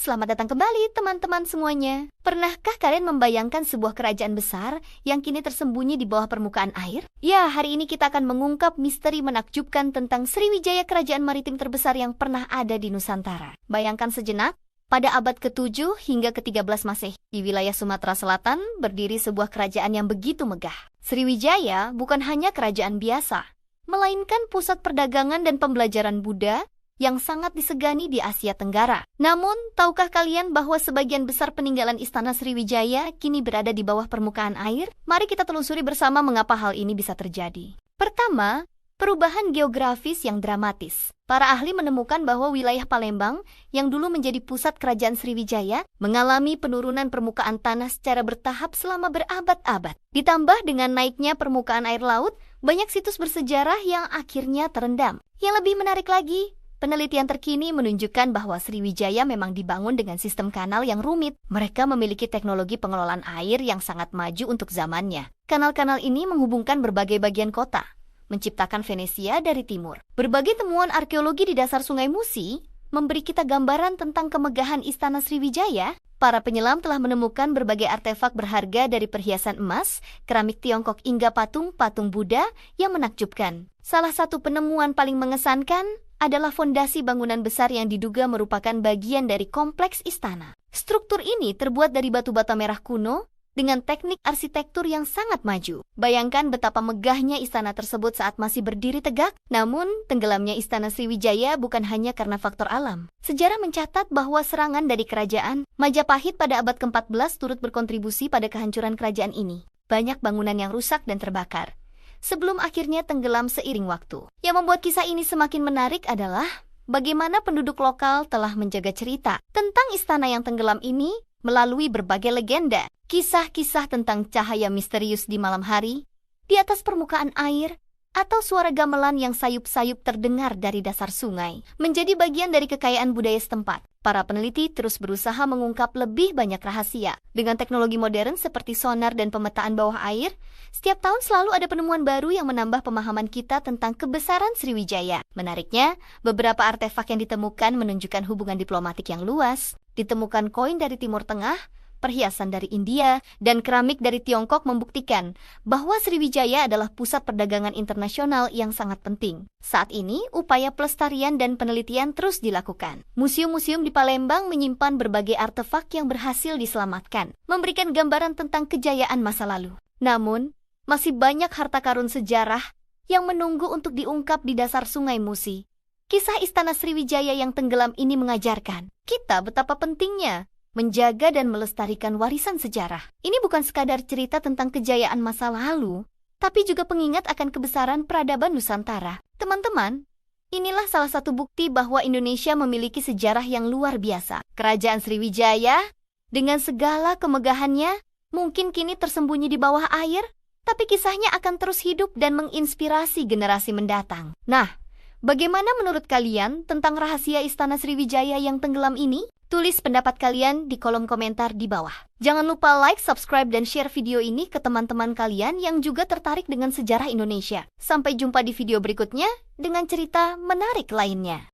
selamat datang kembali teman-teman semuanya. Pernahkah kalian membayangkan sebuah kerajaan besar yang kini tersembunyi di bawah permukaan air? Ya, hari ini kita akan mengungkap misteri menakjubkan tentang Sriwijaya, kerajaan maritim terbesar yang pernah ada di Nusantara. Bayangkan sejenak, pada abad ke-7 hingga ke-13 Masehi, di wilayah Sumatera Selatan berdiri sebuah kerajaan yang begitu megah. Sriwijaya bukan hanya kerajaan biasa, melainkan pusat perdagangan dan pembelajaran Buddha yang sangat disegani di Asia Tenggara. Namun, tahukah kalian bahwa sebagian besar peninggalan istana Sriwijaya kini berada di bawah permukaan air? Mari kita telusuri bersama mengapa hal ini bisa terjadi. Pertama, perubahan geografis yang dramatis. Para ahli menemukan bahwa wilayah Palembang yang dulu menjadi pusat kerajaan Sriwijaya mengalami penurunan permukaan tanah secara bertahap selama berabad-abad. Ditambah dengan naiknya permukaan air laut, banyak situs bersejarah yang akhirnya terendam. Yang lebih menarik lagi, penelitian terkini menunjukkan bahwa Sriwijaya memang dibangun dengan sistem kanal yang rumit. Mereka memiliki teknologi pengelolaan air yang sangat maju untuk zamannya. Kanal-kanal ini menghubungkan berbagai bagian kota, menciptakan Venesia dari timur. Berbagai temuan arkeologi di dasar Sungai Musi memberi kita gambaran tentang kemegahan istana Sriwijaya. Para penyelam telah menemukan berbagai artefak berharga dari perhiasan emas, keramik Tiongkok hingga patung-patung Buddha yang menakjubkan. Salah satu penemuan paling mengesankan adalah fondasi bangunan besar yang diduga merupakan bagian dari kompleks istana. Struktur ini terbuat dari batu bata merah kuno dengan teknik arsitektur yang sangat maju. Bayangkan betapa megahnya istana tersebut saat masih berdiri tegak. Namun, tenggelamnya istana Sriwijaya bukan hanya karena faktor alam. Sejarah mencatat bahwa serangan dari kerajaan Majapahit pada abad ke-14 turut berkontribusi pada kehancuran kerajaan ini. Banyak bangunan yang rusak dan terbakar sebelum akhirnya tenggelam seiring waktu. Yang membuat kisah ini semakin menarik adalah bagaimana penduduk lokal telah menjaga cerita tentang istana yang tenggelam ini melalui berbagai legenda. Kisah-kisah tentang cahaya misterius di malam hari, di atas permukaan air, atau suara gamelan yang sayup-sayup terdengar dari dasar sungai, menjadi bagian dari kekayaan budaya setempat. Para peneliti terus berusaha mengungkap lebih banyak rahasia. Dengan teknologi modern seperti sonar dan pemetaan bawah air, setiap tahun selalu ada penemuan baru yang menambah pemahaman kita tentang kebesaran Sriwijaya. Menariknya, beberapa artefak yang ditemukan menunjukkan hubungan diplomatik yang luas. Ditemukan koin dari Timur Tengah, perhiasan dari India, dan keramik dari Tiongkok membuktikan bahwa Sriwijaya adalah pusat perdagangan internasional yang sangat penting. Saat ini, upaya pelestarian dan penelitian terus dilakukan. Museum-museum di Palembang menyimpan berbagai artefak yang berhasil diselamatkan, memberikan gambaran tentang kejayaan masa lalu. Namun, masih banyak harta karun sejarah yang menunggu untuk diungkap di dasar Sungai Musi. Kisah istana Sriwijaya yang tenggelam ini mengajarkan kita betapa pentingnya menjaga dan melestarikan warisan sejarah. Ini bukan sekadar cerita tentang kejayaan masa lalu, tapi juga pengingat akan kebesaran peradaban Nusantara. Teman-teman, inilah salah satu bukti bahwa Indonesia memiliki sejarah yang luar biasa. Kerajaan Sriwijaya, dengan segala kemegahannya, mungkin kini tersembunyi di bawah air, tapi kisahnya akan terus hidup dan menginspirasi generasi mendatang. Nah, bagaimana menurut kalian tentang rahasia istana Sriwijaya yang tenggelam ini? Tulis pendapat kalian di kolom komentar di bawah. Jangan lupa like, subscribe, dan share video ini ke teman-teman kalian yang juga tertarik dengan sejarah Indonesia. Sampai jumpa di video berikutnya dengan cerita menarik lainnya.